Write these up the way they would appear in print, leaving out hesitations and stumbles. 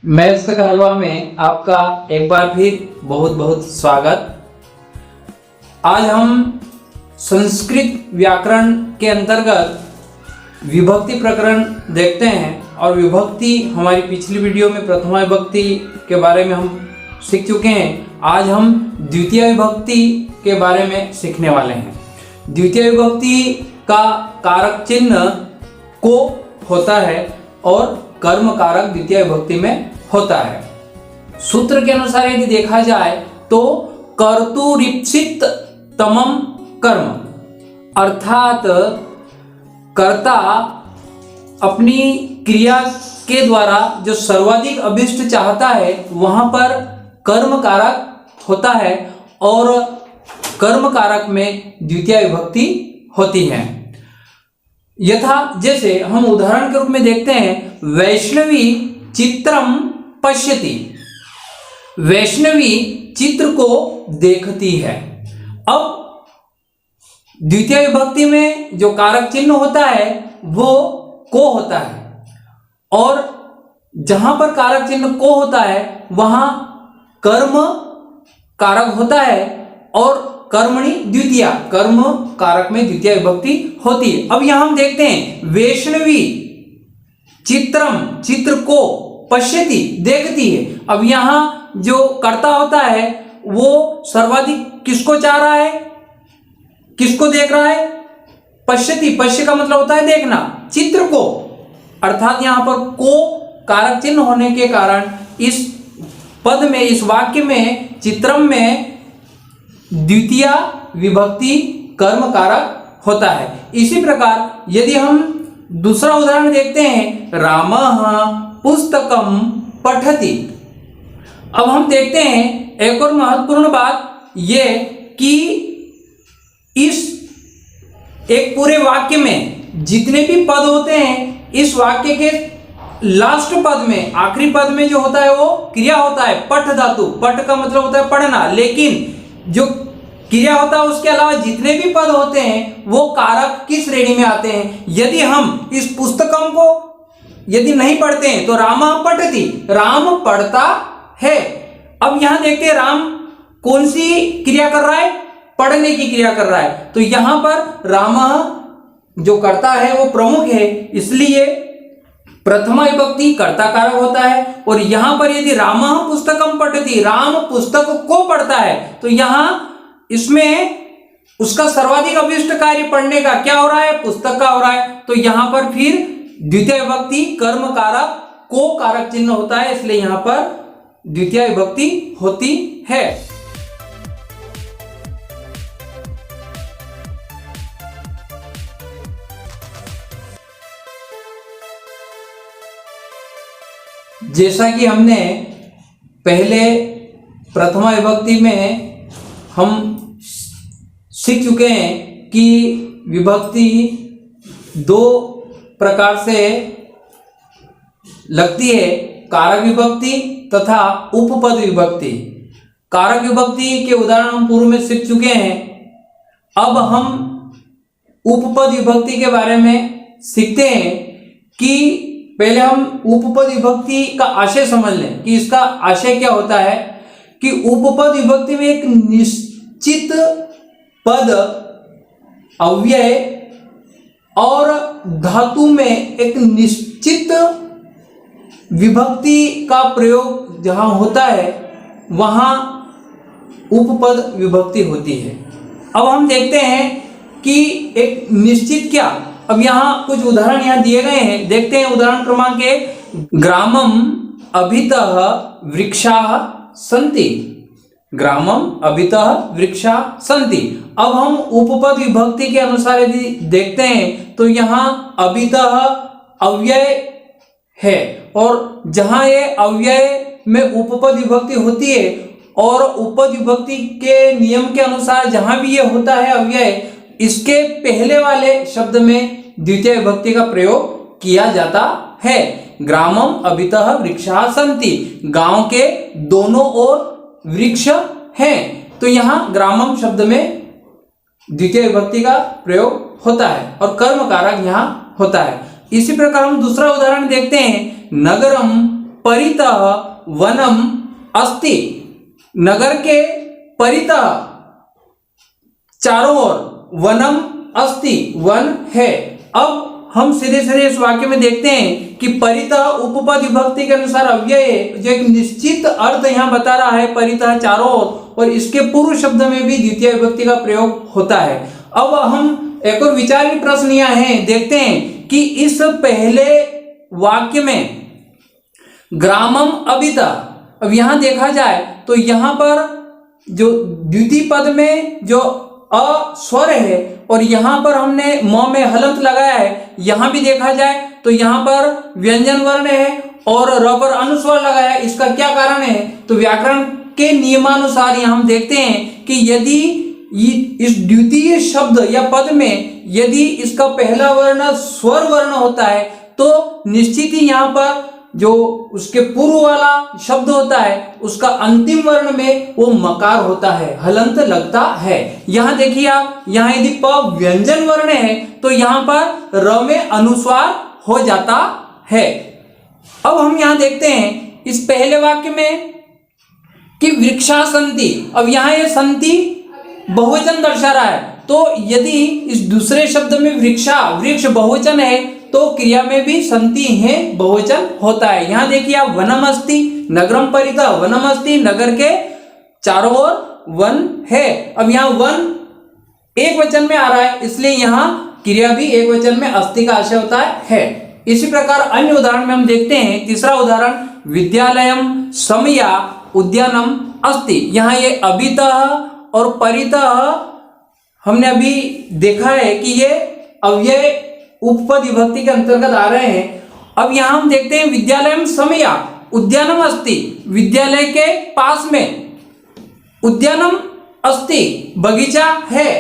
Maths का हलवा में आपका एक बार फिर बहुत बहुत स्वागत। आज हम संस्कृत व्याकरण के अंतर्गत विभक्ति प्रकरण देखते हैं और विभक्ति हमारी पिछली वीडियो में प्रथमा विभक्ति के बारे में हम सीख चुके हैं। आज हम द्वितीय विभक्ति के बारे में सीखने वाले हैं। द्वितीय विभक्ति का कारक चिन्ह को होता है और कर्म कारक द्वितीय विभक्ति में होता है। सूत्र के अनुसार यदि देखा जाए तो कर्तुरीप्सित तमम कर्म, अर्थात कर्ता अपनी क्रिया के द्वारा जो सर्वाधिक अभिष्ट चाहता है वहां पर कर्म कारक होता है और कर्म कारक में द्वितीय विभक्ति होती है। यथा जैसे हम उदाहरण के रूप में देखते हैं, वैष्णवी चित्रम पश्यति, वैष्णवी चित्र को देखती है। अब द्वितीय विभक्ति में जो कारक चिन्ह होता है वो को होता है और जहां पर कारक चिन्ह को होता है वहां कर्म कारक होता है और कर्मणि द्वितीय, कर्म कारक में द्वितीय विभक्ति होती है। अब यहां हम देखते हैं, वैष्णवी चित्रम, चित्र को, पश्यति देखती है। अब यहां जो कर्ता होता है वो सर्वाधिक किसको चाह रहा है, किसको देख रहा है? पश्यति, पश्य का मतलब होता है देखना, चित्र को, अर्थात यहां पर को कारक चिन्ह होने के कारण इस पद में, इस वाक्य में, चित्रम में द्वितीय विभक्ति कर्म कारक होता है। इसी प्रकार यदि हम दूसरा उदाहरण देखते हैं, रामः पुस्तकम पठति। अब हम देखते हैं एक और महत्वपूर्ण बात ये कि इस एक पूरे वाक्य में जितने भी पद होते हैं, इस वाक्य के लास्ट पद में, आखिरी पद में जो होता है वो क्रिया होता है पठ धातु। पठ का मतलब होता है पढ़ना, लेकिन जो क्रिया होता है उसके अलावा जितने भी पद होते हैं वो कारक किस श्रेणी में आते हैं? यदि हम इस पुस्तकम को यदि नहीं पढ़ते हैं तो रामा पठति, राम पढ़ता है। अब यहां देखते हैं राम कौन सी क्रिया कर रहा है? पढ़ने की क्रिया कर रहा है। तो यहां पर रामा जो करता है वो प्रमुख है, इसलिए प्रथमा विभक्ति कर्ता कारक होता है। और यहां पर यदि रामा पुस्तकम पठति, राम पुस्तक को पढ़ता है, तो यहां इसमें उसका सर्वाधिक अभिष्ट कार्य पढ़ने का क्या हो रहा है? पुस्तक का हो रहा है। तो यहां पर फिर द्वितीय विभक्ति कर्म कारक को कारक चिन्ह होता है, इसलिए यहां पर द्वितीय विभक्ति होती है। जैसा कि हमने पहले प्रथमा विभक्ति में हम सीख चुके हैं कि विभक्ति दो प्रकार से लगती है, कारक विभक्ति तथा उपपद विभक्ति। कारक विभक्ति के उदाहरण हम पूर्व में सीख चुके हैं। अब हम उपपद विभक्ति के बारे में सीखते हैं कि पहले हम उपपद विभक्ति का आशय समझ लें कि इसका आशय क्या होता है। कि उपपद विभक्ति में एक निश्चित पद, अव्यय और धातु में एक निश्चित विभक्ति का प्रयोग जहां होता है वहां उपपद विभक्ति होती है। अब हम देखते हैं कि एक निश्चित क्या, अब यहां कुछ उदाहरण यहां दिए गए हैं, देखते हैं उदाहरण क्रमांक 1, ग्रामम अभितः वृक्षाः सन्ति, ग्रामम अभितः वृक्षाः सन्ति। अब हम उपपद विभक्ति के अनुसार यदि देखते हैं तो यहां अभितः अव्यय है और जहां ये अव्यय में उपपद विभक्ति होती है और उपपद विभक्ति के नियम के अनुसार जहां भी ये होता है अव्यय, इसके पहले वाले शब्द में द्वितीय विभक्ति का प्रयोग किया जाता है। ग्रामम अभितः वृक्षाः सन्ति, गांव के दोनों ओर वृक्ष हैं, तो यहां ग्रामम शब्द में द्वितीय विभक्ति का प्रयोग होता है और कर्म कारक यहां होता है। इसी प्रकार हम दूसरा उदाहरण देखते हैं, नगरम परितः वनम अस्ति। नगर के परितः चारों ओर वनम अस्ति, वन है। अब हम सीधे सीधे इस वाक्य में देखते हैं कि परितः उपपद विभक्ति के अनुसार अव्यय जो एक निश्चित अर्थ यहाँ बता रहा है, परितः चारों ओर, और इसके पूर्व शब्द में भी द्वितीय विभक्ति का प्रयोग होता है। अब हम एक और विचार प्रश्न यहाँ है, देखते हैं कि इस पहले वाक्य में ग्रामम अबिता, अब यहां देखा जाए तो यहां पर जो द्वितीय पद में जो अ स्वर है और यहां पर हमने म में हलंत लगाया है, यहां भी देखा जाए तो यहां पर व्यंजन वर्ण है और र पर अनुस्वर लगाया है। इसका क्या कारण है? तो व्याकरण के नियमानुसार यहां हम देखते हैं कि यदि इस द्वितीय शब्द या पद में यदि इसका पहला वर्ण स्वर वर्ण होता है तो निश्चित ही यहाँ पर जो उसके पूर्व वाला शब्द होता है उसका अंतिम वर्ण में वो मकार होता है, हलंत लगता है। यहाँ देखिए आप, यहाँ यदि प व्यंजन वर्ण है तो यहाँ पर र में अनुस्वार हो जाता है। अब हम यहाँ देखते हैं इस पहले वाक्य में कि वृक्षा संति, अब यहाँ ये संति बहुवचन दर्शा रहा है, तो यदि इस दूसरे शब्द में वृक्षा वृक्ष बहुवचन है तो क्रिया में भी संति है बहुवचन होता है। यहाँ देखिए आप, वनमस्ति नगरम परितः, वनमस्ति नगर के चारों ओर वन है। अब यहाँ वन एक वचन में आ रहा है इसलिए यहाँ क्रिया भी एक वचन में अस्ति का आशय होता है। इसी प्रकार अन्य उदाहरण में हम देखते हैं, तीसरा उदाहरण, विद्यालयम समया उद्यानम अस्ति। यहाँ ये अभितः और परितः हमने अभी देखा है कि ये अव्यय उपपद विभक्ति के अंतर्गत आ रहे हैं। अब यहां हम देखते हैं विद्यालयम समया उद्यानम अस्ति, विद्यालय के पास में उद्यानम अस्ति, बगीचा है।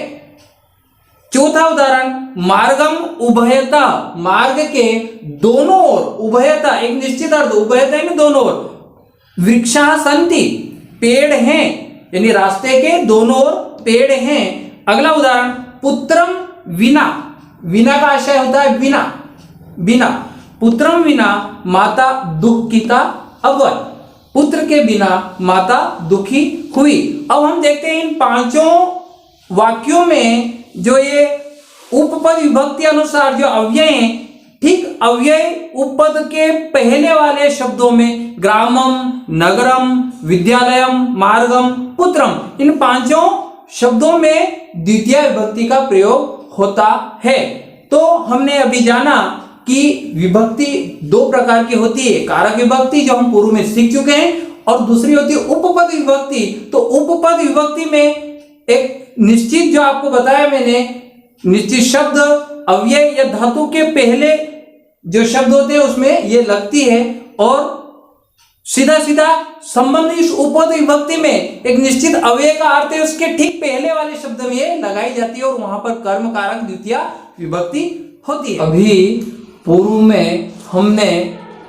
चौथा उदाहरण, मार्गम उभयता, मार्ग के दोनों ओर, उभयता एक निश्चित अर्थ, उभयता में दोनों ओर, वृक्षा संति पेड़ हैं, यानी रास्ते के दोनों ओर पेड़ हैं। अगला उदाहरण, पुत्रम विना, विना का आशय होता है बिना, बिना, पुत्रम विना माता दुखिता अभवत्, पुत्र के बिना माता दुखी हुई। अब हम देखते हैं इन पांचों वाक्यों में जो ये उपपद विभक्ति अनुसार जो अव्यय हैं, ठीक अव्यय उपपद के पहले वाले शब्दों में ग्रामम, नगरम, विद्यालयम, मार्गम, पुत्रम, इन पांचों शब्दों में द्वितीय विभक्ति का प्रयोग होता है। तो हमने अभी जाना कि विभक्ति दो प्रकार की होती है, कारक विभक्ति जो हम पूर्व में सीख चुके हैं, और दूसरी होती है उपपद विभक्ति। तो उपपद विभक्ति में एक निश्चित, जो आपको बताया मैंने, निश्चित शब्द अव्यय या धातु के पहले जो शब्द होते हैं उसमें ये लगती है, और सीधा सीधा संबंध इस उपपद विभक्ति में एक निश्चित अव्यय का अर्थ है उसके ठीक पहले वाले शब्द में ये लगाई जाती है, और वहां पर कर्म कारक द्वितीय विभक्ति होती है। अभी पूर्व में हमने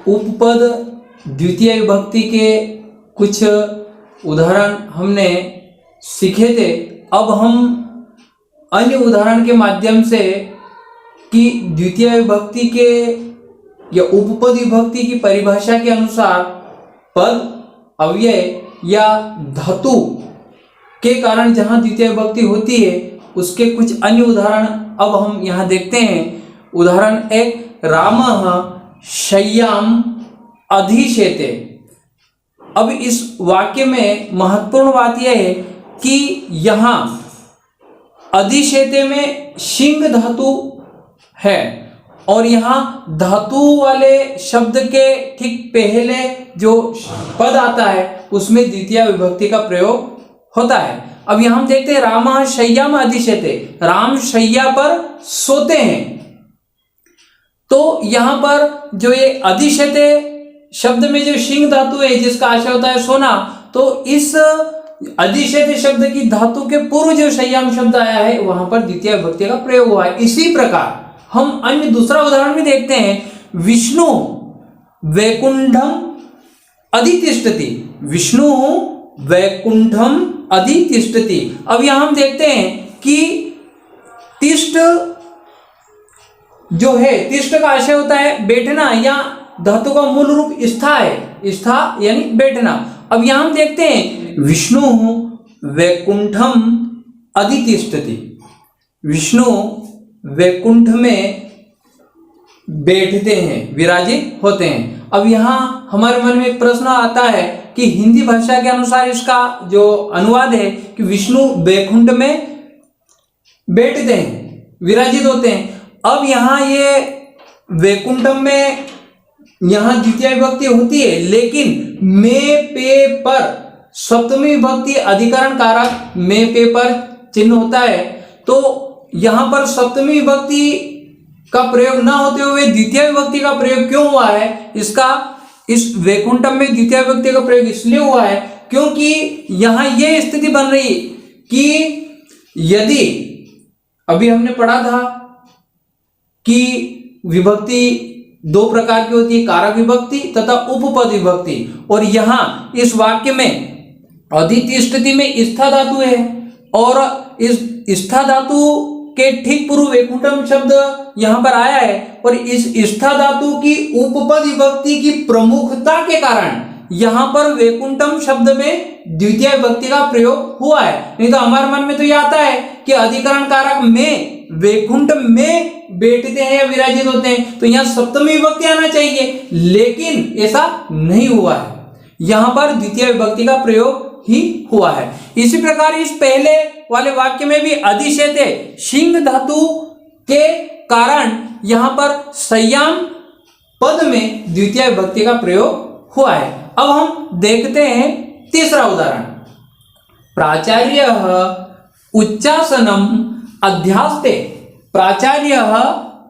उपपद द्वितीय विभक्ति के कुछ उदाहरण हमने सीखे थे। अब हम अन्य उदाहरण के माध्यम से कि द्वितीय विभक्ति के या उपपद विभक्ति की परिभाषा के अनुसार पद, अव्यय या धातु के कारण जहां द्वितीय विभक्ति होती है उसके कुछ अन्य उदाहरण अब हम यहां देखते हैं। उदाहरण एक, रामः शय्याम अधिशेते। अब इस वाक्य में महत्वपूर्ण बात यह है कि यहां अधिशेते में शिंग धातु है, और यहां धातु वाले शब्द के ठीक पहले जो पद आता है उसमें द्वितीय विभक्ति का प्रयोग होता है। अब यहां हम देखते हैं, रामः शय्याम अधिशेते, राम शय्या पर सोते हैं। तो यहां पर जो ये अधिशेते शब्द में जो शिंग धातु है जिसका आशय होता है सोना, तो इस अधिशेते शब्द की धातु के पूर्व जो शय्याम शब्द आया है वहां पर द्वितीय विभक्ति का प्रयोग हुआ है। इसी प्रकार हम अन्य दूसरा उदाहरण भी देखते हैं, विष्णु वैकुंठम अधितिष्ठति, विष्णु वैकुंठम अधितिष्ठति। अब यहां हम देखते हैं कि तिष्ठ जो है, तिष्ठ का आशय होता है बैठना, या धातु का मूल रूप स्था है, स्था यानी बैठना। अब यहां हम देखते हैं विष्णु वैकुंठम अधितिष्ठति, विष्णु वैकुंठ में बैठते हैं, विराजित होते हैं। अब यहाँ हमारे मन में एक प्रश्न आता है कि हिंदी भाषा के अनुसार इसका जो अनुवाद है कि विष्णु वैकुंठ में बैठते हैं, विराजित होते हैं। अब यहाँ ये वैकुंठम में यहाँ द्वितीय विभक्ति होती है, लेकिन मे पे पर सप्तमी विभक्ति अधिकरण कारक मे पे पर चिन्ह होता है, तो यहाँ पर सप्तमी विभक्ति का प्रयोग ना होते हुए द्वितीय विभक्ति का प्रयोग क्यों हुआ है? इसका इस वैकुंठम में द्वितीय विभक्ति का प्रयोग इसलिए हुआ है क्योंकि यहां यह स्थिति बन रही कि यदि अभी हमने पढ़ा था कि विभक्ति दो प्रकार की होती है, कारक विभक्ति तथा उपपद विभक्ति, और यहां इस वाक्य में अधितिष्ठति में स्था धातु है और इस स्था धातु के ठीक पूर्व वैकुंठम शब्द यहां पर आया है, और इस स्था धातु की उपपद विभक्ति की प्रमुखता के कारण यहां पर वैकुंठम शब्द में द्वितीय विभक्ति का प्रयोग हुआ है। नहीं तो हमारे मन में तो यह आता है कि अधिकरण कारक में वैकुंठ में बैठते हैं या विराजित होते हैं, तो यहां सप्तमी विभक्ति आना चाहिए, लेकिन ऐसा नहीं हुआ है, यहां पर द्वितीय विभक्ति का प्रयोग ही हुआ है। इसी प्रकार इस पहले वाले वाक्य में भी अधिशेते शिंग धातु के कारण यहां पर संयम पद में द्वितीय विभक्ति का प्रयोग हुआ है। अब हम देखते हैं तीसरा उदाहरण, प्राचार्य उच्चासनम अध्यास्ते, प्राचार्य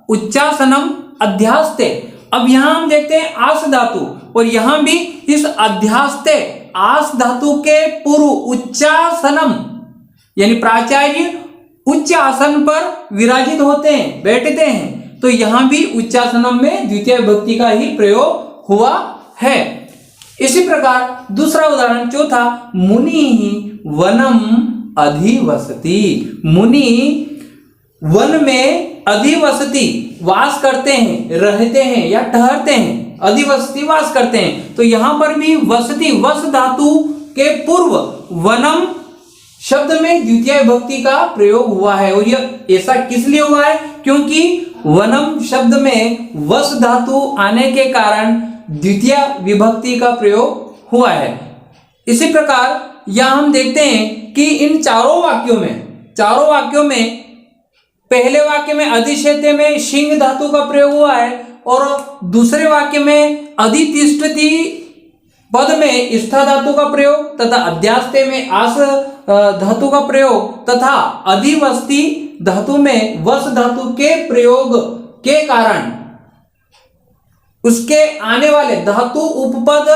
उच्चासनम अध्यास्ते। अब यहां हम देखते हैं आस धातु, और यहां भी इस अध्यास्ते आस धातु के पूर्व उच्चासनम यानी प्राचार्य उच्च आसन पर विराजित होते हैं, बैठते हैं, तो यहां भी उच्चासनम में द्वितीय विभक्ति का ही प्रयोग हुआ है। इसी प्रकार दूसरा उदाहरण चौथा, मुनि वनम अधिवसति, मुनि वन में अधिवसति वास करते हैं, रहते हैं या ठहरते हैं, अधिवसति वास करते हैं, तो यहां पर भी वसति वस धातु के पूर्व वनम शब्द में द्वितीय विभक्ति का प्रयोग हुआ है, और यह ऐसा किस लिए हुआ है? क्योंकि वनम शब्द में वस धातु आने के कारण द्वितीय विभक्ति का प्रयोग हुआ है। इसी प्रकार यहां हम देखते हैं कि इन चारों वाक्यों में पहले वाक्य में अधिशेते में शिंग धातु का प्रयोग हुआ है, और दूसरे वाक्य में अधितिष्ठति पद में स्था धातु का प्रयोग तथा अध्यास्ते में आस धातु का प्रयोग तथा अधिवस्ति धातु में वस धातु के प्रयोग के कारण उसके आने वाले धातु उपपद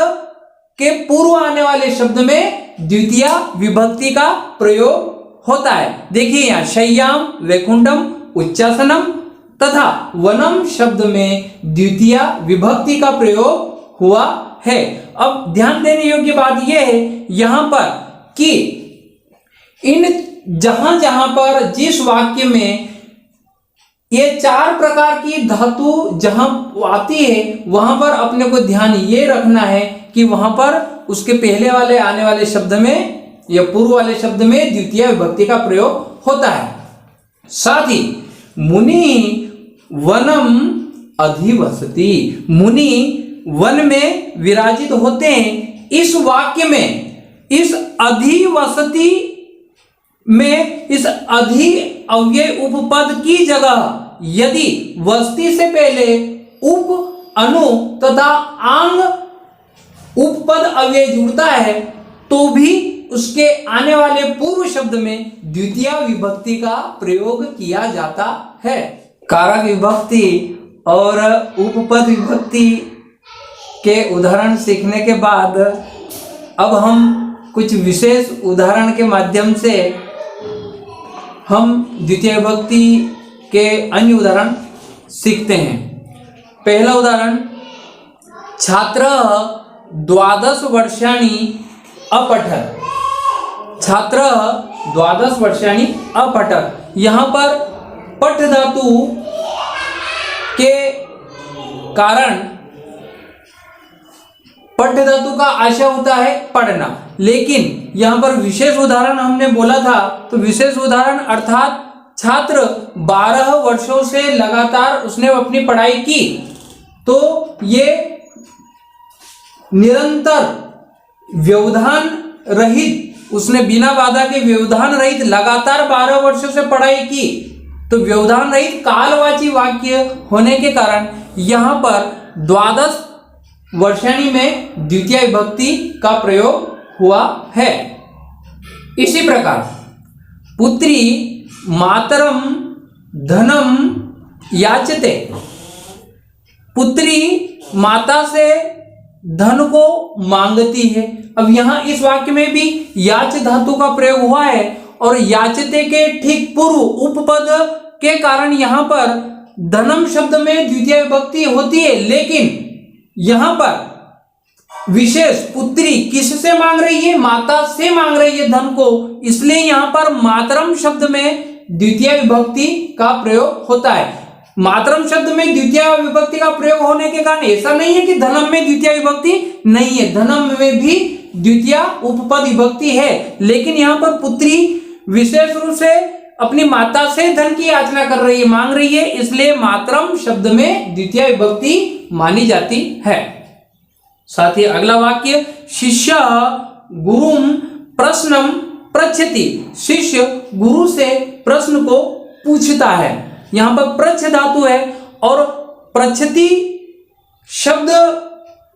के पूर्व आने वाले शब्द में द्वितीय विभक्ति का प्रयोग होता है। देखिए यहाँ शय्याम वैकुंठम उच्चासनम तथा वनम शब्द में द्वितीय विभक्ति का प्रयोग हुआ है। अब ध्यान देने योग्य बात यह है यहां पर कि इन जहां पर जिस वाक्य में ये चार प्रकार की धातु जहां आती है वहां पर अपने को ध्यान ये रखना है कि वहां पर उसके पहले वाले आने वाले शब्द में या पूर्व वाले शब्द में द्वितीय विभक्ति का प्रयोग होता है। साथ ही मुनि वनम अधिवसति, मुनि वन में विराजित होते हैं। इस वाक्य में इस अधिवसति में इस अधि अव्यय उपपद की जगह यदि वस्ती से पहले उप अनु तथा आंग उपपद अव्यय जुड़ता है तो भी उसके आने वाले पूर्व शब्द में द्वितीय विभक्ति का प्रयोग किया जाता है। कारक विभक्ति और उपपद विभक्ति के उदाहरण सीखने के बाद अब हम कुछ विशेष उदाहरण के माध्यम से हम द्वितीय विभक्ति के अन्य उदाहरण सीखते हैं। पहला उदाहरण, छात्र 12 वर्षाणि अपठत्, छात्र 12 वर्षाणि अपठत्। यहां पर पठ धातु के कारण पठ्य धातु का आशय होता है पढ़ना, लेकिन यहां पर विशेष उदाहरण हमने बोला था, तो विशेष उदाहरण अर्थात छात्र 12 वर्षों से लगातार उसने अपनी पढ़ाई की, तो ये निरंतर व्यवधान रहित, उसने बिना बाधा के व्यवधान रहित लगातार 12 वर्षों से पढ़ाई की, तो व्यवधान रहित कालवाची वाक्य होने के कारण यहां पर द्वादश वर्षाणी में द्वितीय विभक्ति का प्रयोग हुआ है। इसी प्रकार पुत्री मातरम धनम याचते, पुत्री माता से धन को मांगती है। अब यहां इस वाक्य में भी याच धातु का प्रयोग हुआ है और याचते के ठीक पूर्व उपपद के कारण यहां पर धनम शब्द में द्वितीय विभक्ति होती है, लेकिन यहां पर विशेष पुत्री किससे मांग रही है? माता से मांग रही है धन को, इसलिए यहां पर मातरम शब्द में द्वितीय विभक्ति का प्रयोग होता है। मातरम शब्द में द्वितीय विभक्ति का प्रयोग होने के कारण ऐसा नहीं है कि धनम में द्वितीय विभक्ति नहीं है, धनम में भी द्वितीय उपपद विभक्ति है, लेकिन यहां पर पुत्री विशेष रूप से अपनी माता से धन की याचना कर रही है, मांग रही है, इसलिए मातरम शब्द में द्वितीय विभक्ति मानी जाती है। साथ ही अगला वाक्य, शिष्य गुरुम प्रश्नम पृच्छति, शिष्य गुरु से प्रश्न को पूछता है। यहां पर पृच्छ धातु है और पृच्छति शब्द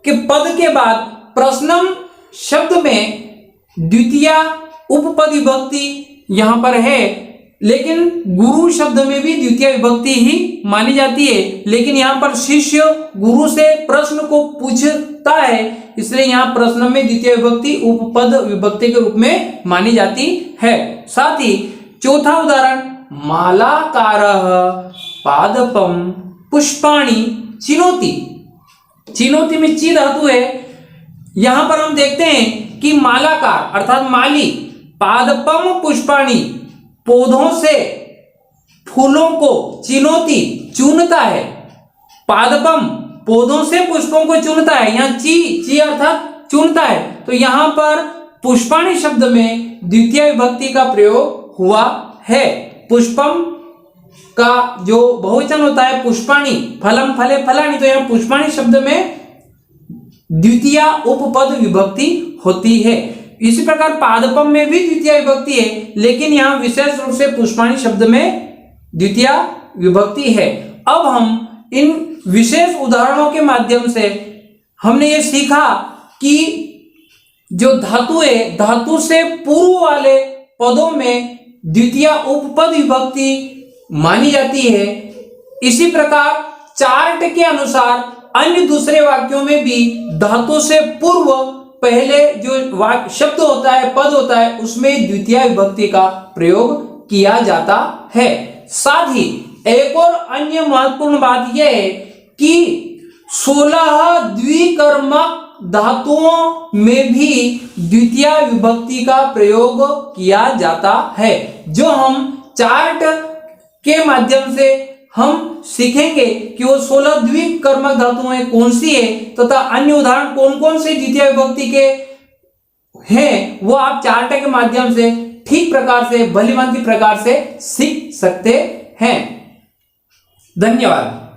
के पद के बाद प्रश्नम शब्द में द्वितीय उपपद विभक्ति यहां पर है, लेकिन गुरु शब्द में भी द्वितीय विभक्ति ही मानी जाती है, लेकिन यहां पर शिष्य गुरु से प्रश्न को पूछता है, इसलिए यहां प्रश्न में द्वितीय विभक्ति उपपद विभक्ति के रूप में मानी जाती है। साथ ही चौथा उदाहरण, मालाकारः पादपम पुष्पाणि चिनोति, चिनोति में ची धातु है। यहां पर हम देखते हैं कि मालाकार अर्थात माली, पादपम पुष्पाणि पौधों से फूलों को, चिनोति चुनता है, पादपम पौधों से पुष्पों को चुनता है, यहाँ ची अर्थात चुनता है, तो यहां पर पुष्पाणि शब्द में द्वितीय विभक्ति का प्रयोग हुआ है। पुष्पम का जो बहुवचन होता है पुष्पाणि, फलम फले फलानि, तो यहाँ पुष्पाणि शब्द में द्वितीय उपपद विभक्ति होती है। इसी प्रकार पादपम में भी द्वितीय विभक्ति है, लेकिन यहां विशेष रूप से पुष्पाणि शब्द में द्वितीय विभक्ति है। अब हम इन विशेष उदाहरणों के माध्यम से हमने ये सीखा कि जो धातु है, धातु से पूर्व वाले पदों में द्वितीय उपपद विभक्ति मानी जाती है। इसी प्रकार चार्ट के अनुसार अन्य दूसरे वाक्यों में भी धातु से पूर्व पहले जो शब्द होता है, पद होता है, उसमें द्वितीय विभक्ति का प्रयोग किया जाता है। साथ ही एक और अन्य महत्वपूर्ण बात यह है कि 16 द्विकर्मक धातुओं में भी द्वितीय विभक्ति का प्रयोग किया जाता है, जो हम चार्ट के माध्यम से हम सीखेंगे कि वो 16 द्विकर्मक धातुएं कौन सी है तथा अन्य उदाहरण कौन कौन से द्वितीय विभक्ति के हैं, वो आप चार्ट के माध्यम से ठीक प्रकार से, भलीभांति प्रकार से सीख सकते हैं। धन्यवाद।